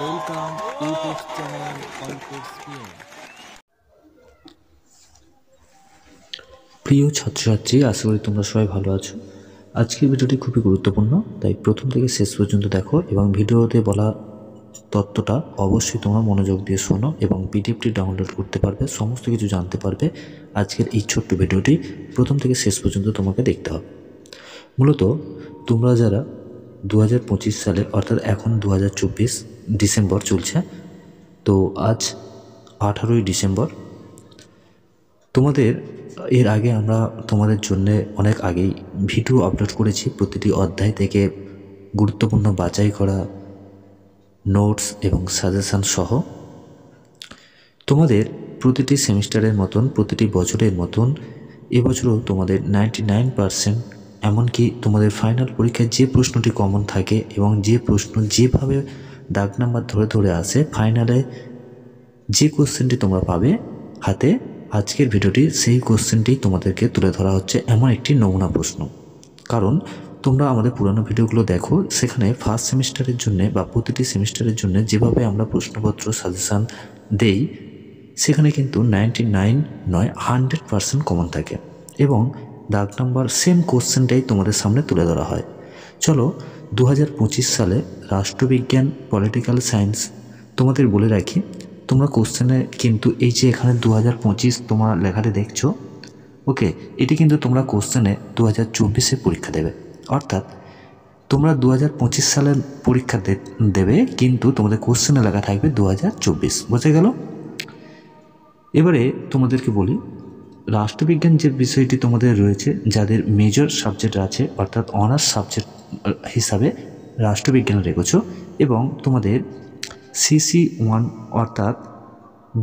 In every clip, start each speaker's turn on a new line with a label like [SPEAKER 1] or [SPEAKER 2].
[SPEAKER 1] Welcome YouTube channel Context PM.
[SPEAKER 2] প্রিয় ছাত্রছাত্রী, আশা করি তোমরা সবাই ভালো আছো। আজকের ভিডিওটি খুবই গুরুত্বপূর্ণ, তাই প্রথম থেকে শেষ পর্যন্ত দেখো এবং ভিডিওতে বলা তথ্যটা অবশ্যই তোমরা মনোযোগ দিয়ে শোনো এবং পিডিএফটি ডাউনলোড করতে পারবে, সমস্ত কিছু জানতে পারবে। আজকের এই ছোট্ট ভিডিওটি প্রথম থেকে শেষ পর্যন্ত তোমাকে দেখতে হবে। মূলত তোমরা যারা 2025 সালে অর্থাৎ এখন 2024 ডিসেম্বর চলছে, তো আজ 18ই ডিসেম্বর। তোমাদের এর আগে আমরা তোমাদের জন্য অনেক আগেই ভিডিও আপলোড করেছি, প্রতিটি অধ্যায় থেকে গুরুত্বপূর্ণ বাছাই করা নোটস এবং সাজেশান সহ। তোমাদের প্রতিটি সেমিস্টারের মতন, প্রতিটি বছরের মতন এবছরও তোমাদের 99%, এমনকি তোমাদের ফাইনাল পরীক্ষায় যে প্রশ্নটি কমন থাকে এবং যে প্রশ্ন যেভাবে দাগ নাম্বার ধরে ধরে আসে, ফাইনালে যে কোশ্চেনটি তোমরা পাবে হাতে, আজকের ভিডিওটি সেই কোশ্চেনটি তোমাদেরকে তুলে ধরা হচ্ছে, এমন একটি নমুনা প্রশ্ন। কারণ তোমরা আমাদের পুরানো ভিডিওগুলো দেখো, সেখানে ফার্স্ট সেমিস্টারের জন্য বা প্রতিটি সেমিস্টারের জন্য যেভাবে আমরা প্রশ্নপত্র সাজেশান দেই, সেখানে কিন্তু 99 নয় 100% কমন থাকে এবং দাগ নাম্বার সেম কোশ্চেনটাই তোমাদের সামনে তুলে ধরা হয়। চলো 2025 সালে রাষ্ট্রবিজ্ঞান, পলিটিক্যাল সায়েন্স তোমাদের বলে রাখি, তোমরা কোশ্চেনে কিন্তু এই যে এখানে 2025 তোমরা লেখাটি দেখছো, ওকে, এটি কিন্তু তোমরা কোশ্চেনে 2024-এ পরীক্ষা দেবে। অর্থাৎ তোমরা 2025 সালের পরীক্ষা দেবে, কিন্তু তোমাদের কোশ্চেনে লেখা থাকবে 2024। বোঝা গেল? এবারে তোমাদেরকে বলি, রাষ্ট্রবিজ্ঞান যে বিষয়টি তোমাদের রয়েছে, যাদের মেজর সাবজেক্ট আছে অর্থাৎ অনার্স সাবজেক্ট হিসাবে রাষ্ট্রবিজ্ঞান রেখেছো, এবং তোমাদের CC1 অর্থাৎ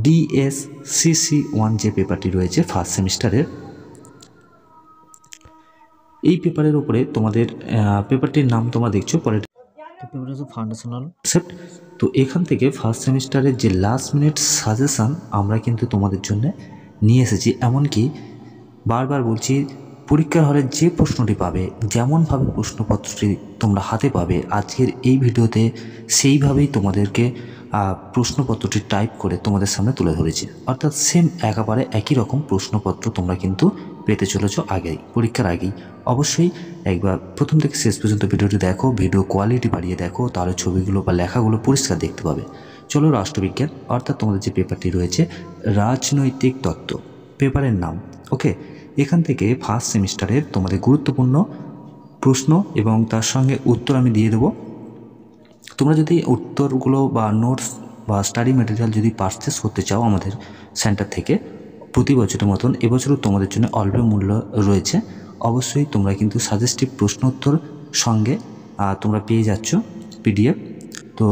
[SPEAKER 2] DSCC1 যে পেপারটি রয়েছে ফার্স্ট সেমিস্টারের, এই পেপারের উপরে তোমাদের পেপারটির নাম তোমরা দেখছো, পেপার হচ্ছে ফাউন্ডেশনাল কনসেপ্ট। তো এখান থেকে ফার্স্ট সেমিস্টারের যে লাস্ট মিনিট সাজেশান আমরা কিন্তু তোমাদের জন্য নিয়ে এসেছি। এমনকি বারবার বলছি, পরীক্ষার হলে যে প্রশ্নটি পাবে, যেমনভাবে প্রশ্নপত্রটি তোমরা হাতে পাবে আজকের এই ভিডিওতে, সেইভাবেই তোমাদেরকে প্রশ্নপত্রটি টাইপ করে তোমাদের সামনে তুলে ধরেছি। অর্থাৎ সেম একেবারে একই রকম প্রশ্নপত্র তোমরা কিন্তু পেতে চলেছ আগেই, পরীক্ষার আগেই। অবশ্যই একবার প্রথম থেকে শেষ পর্যন্ত ভিডিওটি দেখো, ভিডিও কোয়ালিটি বাড়িয়ে দেখো, তাহলে ছবিগুলো বা লেখাগুলো পরিষ্কার দেখতে পাবে। চলো, রাষ্ট্রবিজ্ঞান অর্থাৎ তোমাদের যে পেপারটি রয়েছে রাজনৈতিক তত্ত্ব পেপারের নাম, ওকে। এখান থেকে ফার্স্ট সেমিস্টারের তোমাদের গুরুত্বপূর্ণ প্রশ্ন এবং তার সঙ্গে উত্তর আমি দিয়ে দেবো। তোমরা যদি উত্তরগুলো বা নোটস বা স্টাডি ম্যাটেরিয়াল যদি পারচেস করতে চাও আমাদের সেন্টার থেকে প্রতি বছরের মতন, এবছরও তোমাদের জন্য অল্প মূল্য রয়েছে। অবশ্যই তোমরা কিন্তু সাজেস্টিভ প্রশ্ন উত্তর সঙ্গে তোমরা পেয়ে যাচ্ছ PDF। তো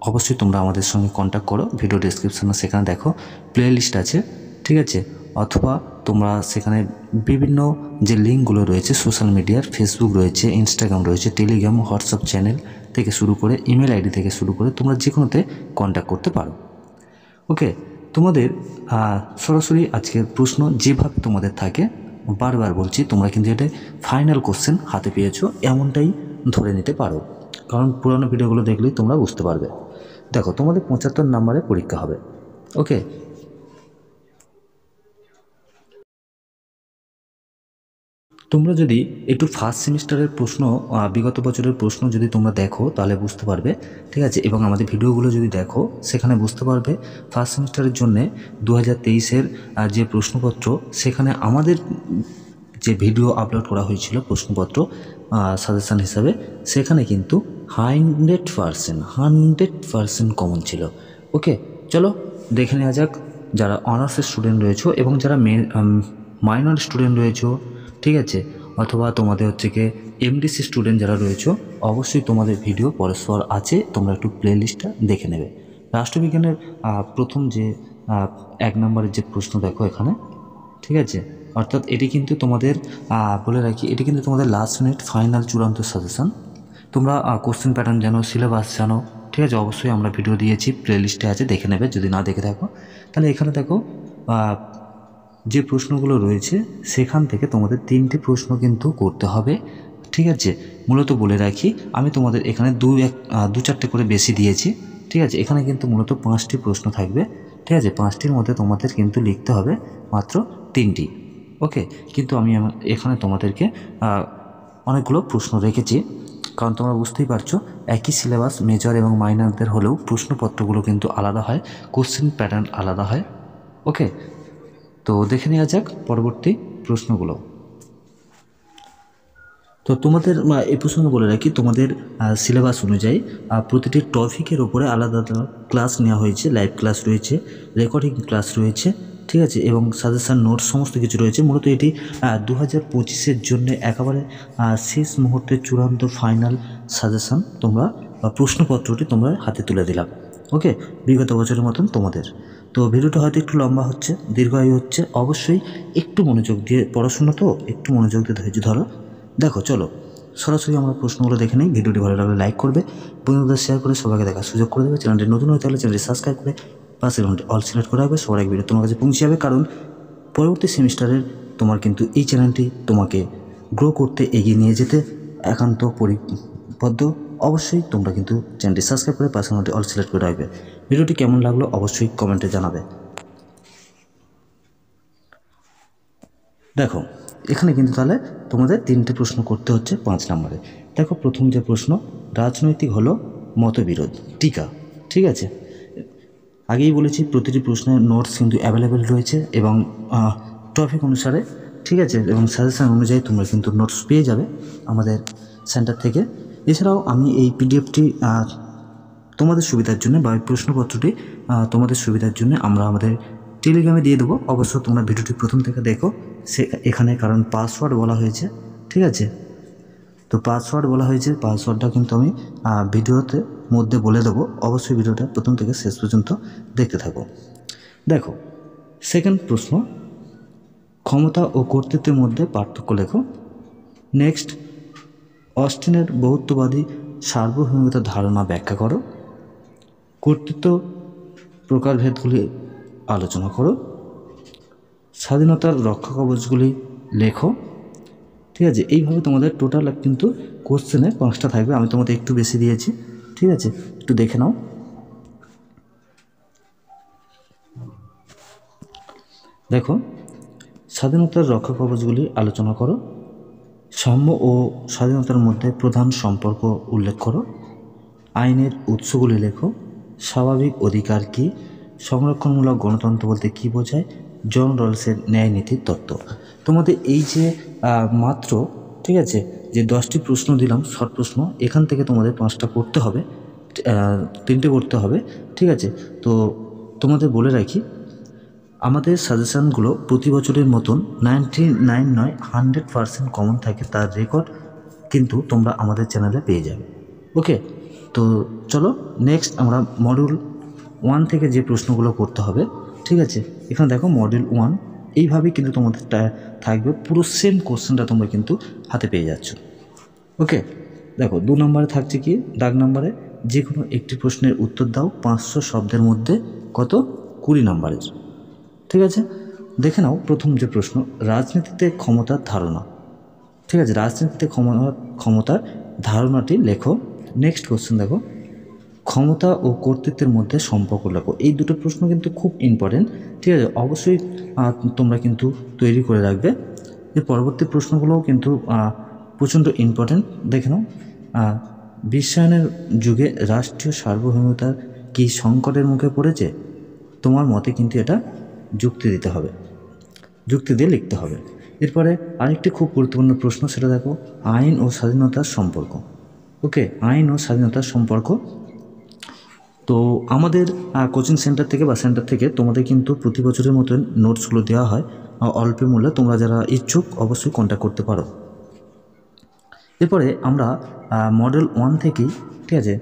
[SPEAKER 2] অবশ্যই তোমরা আমাদের সঙ্গে কন্ট্যাক্ট করো, ভিডিও ডেসক্রিপশনে সেখানে দেখো প্লে লিস্ট আছে, ঠিক আছে। অথবা তোমরা সেখানে বিভিন্ন যে লিঙ্কগুলো রয়েছে সোশ্যাল মিডিয়ার, ফেসবুক রয়েছে, ইনস্টাগ্রাম রয়েছে, টেলিগ্রাম, হোয়াটসঅ্যাপ চ্যানেল থেকে শুরু করে ইমেল ID থেকে শুরু করে তোমরা যে কোনোতে কন্ট্যাক্ট করতে পারো, ওকে। তোমাদের সরাসরি আজকের প্রশ্ন যেভাবে তোমাদের থাকে, বারবার বলছি, তোমরা কিন্তু এটা ফাইনাল কোশ্চেন হাতে পেয়েছো এমনটাই ধরে নিতে পারো, কারণ পুরোনো ভিডিওগুলো দেখলেই তোমরা বুঝতে পারবে। দেখো, তোমাদের 75 নম্বরে পরীক্ষা হবে, ওকে। তোমরা যদি একটু ফার্স্ট সেমিস্টারের প্রশ্ন, বিগত বছরের প্রশ্ন যদি তোমরা দেখো তাহলে বুঝতে পারবে, ঠিক আছে। এবং আমাদের ভিডিওগুলো যদি দেখো সেখানে বুঝতে পারবে ফার্স্ট সেমিস্টারের জন্যে 2023-এর যে প্রশ্নপত্র, সেখানে আমাদের যে ভিডিও আপলোড করা হয়েছিল প্রশ্নপত্র সাজেশান হিসাবে, সেখানে কিন্তু 100% কমন ছিল, ওকে। চলো দেখে নেওয়া যাক, যারা অনার্সের স্টুডেন্ট রয়েছে এবং যারা মাইনর স্টুডেন্ট রয়েছে, ঠিক আছে, অথবা তোমাদের হচ্ছে কি MDC স্টুডেন্ট যারা রয়েছে, অবশ্যই তোমাদের ভিডিও পরস্পর আছে, তোমরা একটু প্লে লিস্টটা দেখে নেবে। রাষ্ট্রবিজ্ঞানের প্রথম যে 1 নম্বরের যে প্রশ্ন দেখো এখানে, ঠিক আছে। অর্থাৎ এটি কিন্তু তোমাদের বলে রাখি, এটি কিন্তু তোমাদের লাস্ট মিনিট ফাইনাল চূড়ান্ত সাজেশান। তোমরা কোশ্চেন প্যাটার্ন জানো, সিলেবাস জানো, ঠিক আছে। অবশ্যই আমরা ভিডিও দিয়েছি, প্লে লিস্টে আছে, দেখে নেবে যদি না দেখে থাকো। তাহলে এখানে দেখো যে প্রশ্নগুলো রয়েছে সেখান থেকে তোমাদের 3টি প্রশ্ন কিন্তু করতে হবে, ঠিক আছে। মূলত বলে রাখি, আমি তোমাদের এখানে 2-4টে করে বেশি দিয়েছি, ঠিক আছে। এখানে কিন্তু মূলত 5টি প্রশ্ন থাকবে, ঠিক আছে। 5টির মধ্যে তোমাদের কিন্তু লিখতে হবে মাত্র 3টি। ওকে, কিন্তু আমি এখানে তোমাদেরকে অনেকগুলো প্রশ্ন রেখেছি, কারণ তোমরা বুঝতেই পারছো একই সিলেবাস মেজর এবং মাইনরদের হলেও প্রশ্নপত্রগুলো কিন্তু আলাদা হয়, কোশ্চেন প্যাটার্ন আলাদা হয়। ওকে, তো দেখে নেওয়া যাক পরবর্তী প্রশ্নগুলো। তো তোমাদের এই প্রসঙ্গে বলে রাখি, তোমাদের সিলেবাস অনুযায়ী প্রতিটি টপিকের ওপরে আলাদা আলাদা ক্লাস নেওয়া হয়েছে, লাইভ ক্লাস রয়েছে, রেকর্ডিং ক্লাস রয়েছে, ঠিক আছে, এবং সাজেশান নোটস সমস্ত কিছু রয়েছে। মূলত এটি 2025-এর জন্য একেবারে শেষ মুহূর্তের চূড়ান্ত ফাইনাল সাজেশান তোমরা বা প্রশ্নপত্রটি তোমরা হাতে তুলে দিলাম। ওকে, বিগত বছরের মতন তোমাদের। তো ভিডিওটা হয়তো একটু লম্বা হচ্ছে, দীর্ঘায়ু হচ্ছে, অবশ্যই একটু মনোযোগ দিয়ে পড়াশোনা, তো একটু মনোযোগ দিয়ে ধৈর্য ধরো। দেখো চলো সরাসরি আমরা প্রশ্নগুলো দেখে নিই। ভিডিওটি ভালো লাগলে লাইক করবে, বন্ধুদের শেয়ার করে সবাইকে দেখার সুযোগ করে দেবে। চ্যানেলটি নতুন হয়ে থাকলে চ্যানেলটি সাবস্ক্রাইব করে পাশের ঘন্টি অল সিলেক্ট করা হবে, সবার এক ভিডিও তোমার কাছে পৌঁছে যাবে। কারণ পরবর্তী সেমিস্টারের তোমার কিন্তু এই চ্যানেলটি তোমাকে গ্রো করতে, এগিয়ে নিয়ে যেতে একান্ত পরিবদ্ধ। অবশ্যই তোমরা কিন্তু চ্যানেলটি সাবস্ক্রাইব করে পাশের ঘন্টি অল সিলেক্ট করে রাখবে। ভিডিওটি কেমন লাগলো অবশ্যই কমেন্টে জানাবে। দেখো এখানে কিন্তু তাহলে তোমাদের 3টে প্রশ্ন করতে হচ্ছে 5 নম্বরে। দেখো প্রথম যে প্রশ্ন, রাজনৈতিক হলো মতবিরোধ টিকা, ঠিক আছে। আগেই বলেছি প্রতিটি প্রশ্নের নোটস কিন্তু অ্যাভেলেবেল রয়েছে এবং টপিক অনুসারে, ঠিক আছে, এবং সাজেশান অনুযায়ী তোমরা কিন্তু নোটস পেয়ে যাবে আমাদের সেন্টার থেকে। এছাড়াও আমি এই পিডিএফটি তোমাদের সুবিধার জন্য বা প্রশ্নপত্রটি তোমাদের সুবিধার জন্য আমরা আমাদের টেলিগ্রামে দিয়ে দেবো। অবশ্য তোমরা ভিডিওটি প্রথম থেকে দেখো এখানে, কারণ পাসওয়ার্ড বলা হয়েছে, ঠিক আছে। তো পাসওয়ার্ড বলা হয়েছে, পাসওয়ার্ডটা কিন্তু আমি ভিডিওতে মধ্যে বলে দেবো। অবশ্যই ভিডিওটা প্রথম থেকে শেষ পর্যন্ত দেখতে থাকো। দেখো সেকেন্ড প্রশ্ন, ক্ষমতা ও কর্তৃত্বের মধ্যে পার্থক্য লেখো। নেক্সট, অস্টিনের বহুত্ববাদী সার্বভৌমিকতার ধারণা ব্যাখ্যা করো। কর্তৃত্ব প্রকারভেদগুলি আলোচনা করো। স্বাধীনতার রক্ষা কবচগুলি লেখো, ঠিক আছে। এইভাবে তোমাদের টোটাল কিন্তু কোশ্চেনে 5টা থাকবে, আমি তোমাদের একটু বেশি দিয়েছি, ঠিক আছে, একটু দেখে নাও। দেখো, স্বাধীনতার রক্ষা কবচগুলি আলোচনা করো। সাম্য ও স্বাধীনতার মধ্যে প্রধান সম্পর্ক উল্লেখ করো। আইনের উৎসগুলি লেখো। স্বাভাবিক অধিকার কী? সংরক্ষণমূলক গণতন্ত্র বলতে কী বোঝায়? জন রলসের ন্যায় নীতির তত্ত্ব। তোমাদের এই যে মাত্র, ঠিক আছে, যে 10টি প্রশ্ন দিলাম শর্ট প্রশ্ন, এখান থেকে তোমাদের 5টা করতে হবে, 3টে করতে হবে, ঠিক আছে। তো তোমাদের বলে রাখি, আমাদের সাজেশানগুলো প্রতি বছরের মতন 99 নয় 100% কমন থাকে, তার রেকর্ড কিন্তু তোমরা আমাদের চ্যানেলে পেয়ে যাবে। ওকে, তো চলো নেক্সট আমরা মডিউল 1 থেকে যে প্রশ্নগুলো করতে হবে, ঠিক আছে। এখানে দেখো মডিউল 1 এইভাবেই কিন্তু তোমাদের থাকবে, পুরো সেম কোশ্চেনটা তোমরা কিন্তু হাতে পেয়ে যাচ্ছ। ওকে, দেখো 2 নম্বরে থাকছে কি, দাগ নম্বরে যে কোনো একটি প্রশ্নের উত্তর দাও 500 শব্দের মধ্যে, কত? 20 নম্বরের, ঠিক আছে। দেখে নাও প্রথম যে প্রশ্ন, রাজনীতিতে ক্ষমতার ধারণা, ঠিক আছে, রাজনীতিতে ক্ষমতার ধারণাটি লেখো। নেক্সট কোশ্চেন দেখো, ক্ষমতা ও কর্তৃত্বের মধ্যে সম্পর্ক লেখো। এই দুটো প্রশ্ন কিন্তু খুব ইম্পর্টেন্ট, ঠিক আছে, অবশ্যই তোমরা কিন্তু তৈরি করে রাখবে। এর পরবর্তী প্রশ্নগুলোও কিন্তু প্রচণ্ড ইম্পর্টেন্ট। দেখে নাও, বিশ্বায়নের যুগে রাষ্ট্রীয় সার্বভৌমতার কি সংকটের মুখে পড়েছে? তোমার মতে কিন্তু এটা যুক্তি দিতে হবে, যুক্তি দিয়ে লিখতে হবে। এরপরে আরেকটি খুব গুরুত্বপূর্ণ প্রশ্ন, সেটা দেখো, আইন ও স্বাধীনতার সম্পর্ক। ওকে, আইন ও স্বাধীনতার সম্পর্ক। তো আমাদের কোচিং সেন্টার থেকে বা সেন্টার থেকে তোমাদের কিন্তু প্রতি বছরের মতন নোটসগুলো দেওয়া হয় অল্প মূল্যে। তোমরা যারা ইচ্ছুক অবশ্যই কন্ট্যাক্ট করতে পারো। এরপরে আমরা মডেল 1 থেকেই, ঠিক আছে,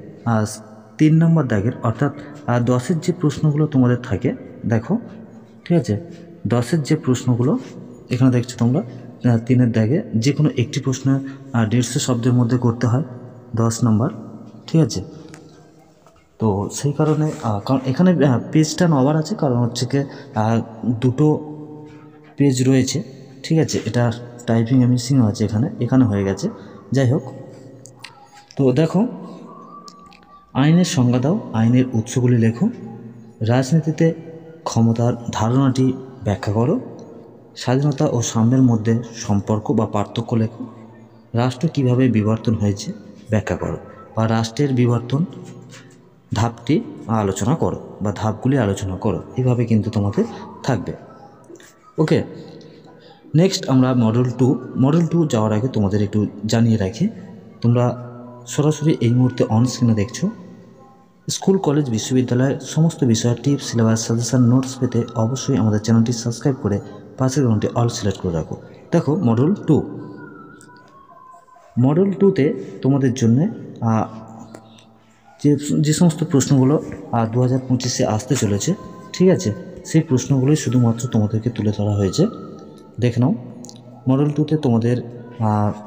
[SPEAKER 2] 3 নম্বর দাগের অর্থাৎ 10-এর যে প্রশ্নগুলো তোমাদের থাকে, দেখো, ঠিক আছে, 10-এর যে প্রশ্নগুলো এখানে দেখছো তোমরা, 3-এর দাগে যে কোনো একটি প্রশ্ন 150 শব্দের মধ্যে করতে হয়, 10 নম্বর, ঠিক আছে। তো সেই কারণে কারণ এখানে পেজটা নবার আছে, কারণ হচ্ছে কি 2টো পেজ রয়েছে, ঠিক আছে, এটা টাইপিং মিসিংও আছে, এখানে হয়ে গেছে, যাই হোক। তো দেখো আইনের সংজ্ঞা দাও, আইনের উৎসগুলি লেখো। রাজনীতিতে ক্ষমতার ধারণাটি ব্যাখ্যা করো। স্বাধীনতা ও সাম্যের মধ্যে সম্পর্ক বা পার্থক্য লেখো। রাষ্ট্র কীভাবে বিবর্তন হয়েছে ব্যাখ্যা করো, বা রাষ্ট্রের বিবর্তন ধাপটি আলোচনা করো বা ধাপগুলি আলোচনা করো। এভাবে কিন্তু তোমাদের থাকবে। ওকে, নেক্সট আমরা মডেল টু যাওয়ার আগে তোমাদের একটু জানিয়ে রাখি, তোমরা সরাসরি এই মুহূর্তে অন স্ক্রিনে দেখছো। স্কুল, কলেজ, বিশ্ববিদ্যালয়ের সমস্ত বিষয়ের টিপস, সিলেবাস, সাজেশন, নোটস পেতে অবশ্যই আমাদের চ্যানেলটি সাবস্ক্রাইব করে পাশের ঘন্টি অল সিলেক্ট করে রাখো। দেখো মডেল টুতে তোমাদের জন্য যে সমস্ত প্রশ্নগুলো 2025-এ আসতে চলেছে, ঠিক আছে, সেই প্রশ্নগুলোই শুধুমাত্র তোমাদেরকে তুলে ধরা হয়েছে। দেখে নাও, মডেল টুতে তোমাদের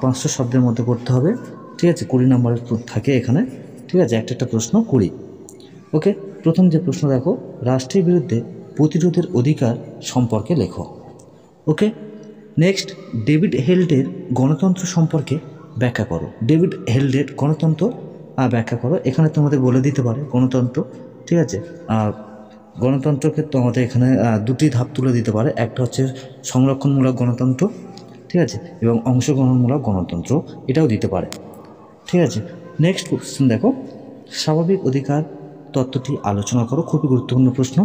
[SPEAKER 2] 500 শব্দের মধ্যে করতে হবে, ঠিক আছে। 20 নম্বরের থাকে এখানে, ঠিক আছে, একটা প্রশ্ন 20। ওকে, প্রথম যে প্রশ্ন দেখো, রাষ্ট্রের বিরুদ্ধে প্রতিরোধের অধিকার সম্পর্কে লেখো। ওকে, নেক্সট, ডেভিড হেল্ডের গণতন্ত্র সম্পর্কে ব্যাখ্যা করো। ডেভিড হেল্ডের গণতন্ত্র ব্যাখ্যা করো। এখানে তোমাদের বলে দিতে পারে গণতন্ত্র, ঠিক আছে। গণতন্ত্রকে তোমাদের এখানে দুটি ধাপ তুলে দিতে পারে, একটা হচ্ছে সংরক্ষণমূলক গণতন্ত্র, ঠিক আছে, এবং অংশগ্রহণমূলক গণতন্ত্র, এটাও দিতে পারে, ঠিক আছে। নেক্সট কোশ্চেন দেখো, স্বাভাবিক অধিকার তত্ত্বটি আলোচনা করো। খুবই গুরুত্বপূর্ণ প্রশ্ন।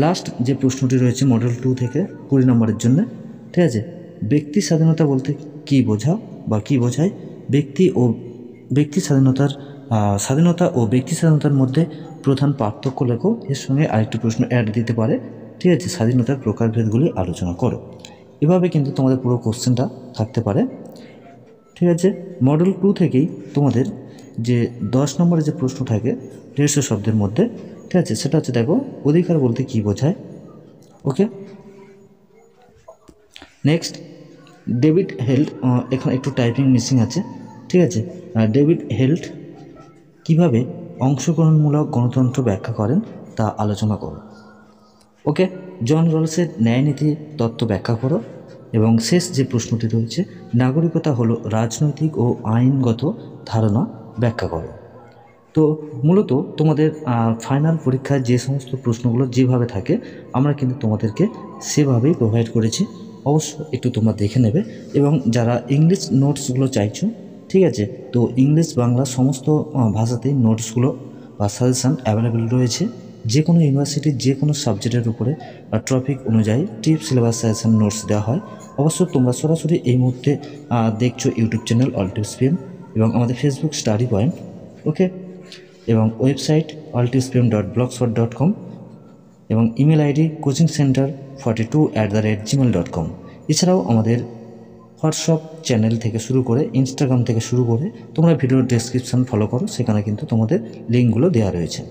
[SPEAKER 2] লাস্ট যে প্রশ্নটি রয়েছে মডেল 2 থেকে 20 নম্বরের জন্য, ঠিক আছে, ব্যক্তি স্বাধীনতা বলতে কী বোঝায়? ব্যক্তি স্বাধীনতা ও ব্যক্তি স্বাধীনতার মধ্যে প্রধান পার্থক্য লেখো। এর সঙ্গে আরেকটি প্রশ্ন অ্যাড দিতে পারে, ঠিক আছে, স্বাধীনতার প্রকারভেদগুলি আলোচনা করো। এভাবে কিন্তু তোমাদের পুরো কোশ্চেনটা থাকতে পারে, ঠিক আছে। মডেল 2 থেকেই তোমাদের যে 10 নম্বরে যে প্রশ্ন থাকে 150 শব্দের মধ্যে, ঠিক আছে, সেটা হচ্ছে দেখো অধিকার বলতে কী বোঝায়। ওকে, নেক্সট, ডেভিড হেল্ড, এখানে একটু টাইপিং মিসিং আছে, ঠিক আছে। ডেভিড হেল্ড কীভাবে অংশগ্রহণমূলক গণতন্ত্র ব্যাখ্যা করেন তা আলোচনা করো। ওকে, জন রলসের ন্যায়নীতি তত্ত্ব ব্যাখ্যা করো। এবং শেষ যে প্রশ্নটি রয়েছে, নাগরিকতা হলো রাজনৈতিক ও আইনগত ধারণা ব্যাখ্যা করো। তো মূলত তোমাদের ফাইনাল পরীক্ষায় যে সমস্ত প্রশ্নগুলো যেভাবে থাকে আমরা কিন্তু তোমাদেরকে সেভাবেই প্রোভাইড করেছি। অবশ্য একটু তোমরা দেখে নেবে। এবং যারা ইংলিশ নোটসগুলো চাইছো, ঠিক আছে, তো ইংলিশ বাংলা সমস্ত ভাষাতেই নোটসগুলো বা সাজেশান অ্যাভেলেবেল রয়েছে। যে কোনো ইউনিভার্সিটির যে কোনো সাবজেক্টের উপরে টপিক অনুযায়ী টিপস, সিলেবাস, সাজেশান, নোটস দেওয়া হয়। অবশ্য তোমরা সরাসরি এই মুহূর্তে দেখছো ইউটিউব চ্যানেল AltSPM এবং আমাদের ফেসবুক স্টাডি পয়েন্ট, ওকে, এবং ওয়েবসাইট altspm.blogspot.com এবং ইমেল আইডি coachingcenter42@gmail.com। এছাড়াও আমাদের হোয়াটসঅ্যাপ চ্যানেল থেকে শুরু করে ইনস্টাগ্রাম থেকে শুরু করে তোমরা ভিডিওর ডেসক্রিপশান ফলো করো, সেখানে কিন্তু তোমাদের লিঙ্কগুলো দেওয়া রয়েছে।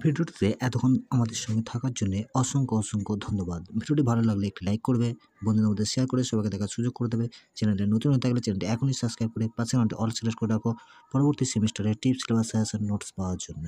[SPEAKER 2] ভিডিওটিতে এতক্ষণ আমাদের সঙ্গে থাকার জন্য অসংখ্য ধন্যবাদ। ভিডিওটি ভালো লাগলে একটি লাইক করবে, বন্ধুদের মধ্যে শেয়ার করে সবাইকে দেখার সুযোগ করে দেবে। চ্যানেলে নতুন হয়ে থাকলে চ্যানেলটি এখনই সাবস্ক্রাইব করে পাশে ঘন্টা অল সিলেক্ট করে রাখো পরবর্তী সেমিস্টারের টিপস, সিলেবাস, সাজেশন, নোটস পাওয়ার জন্য।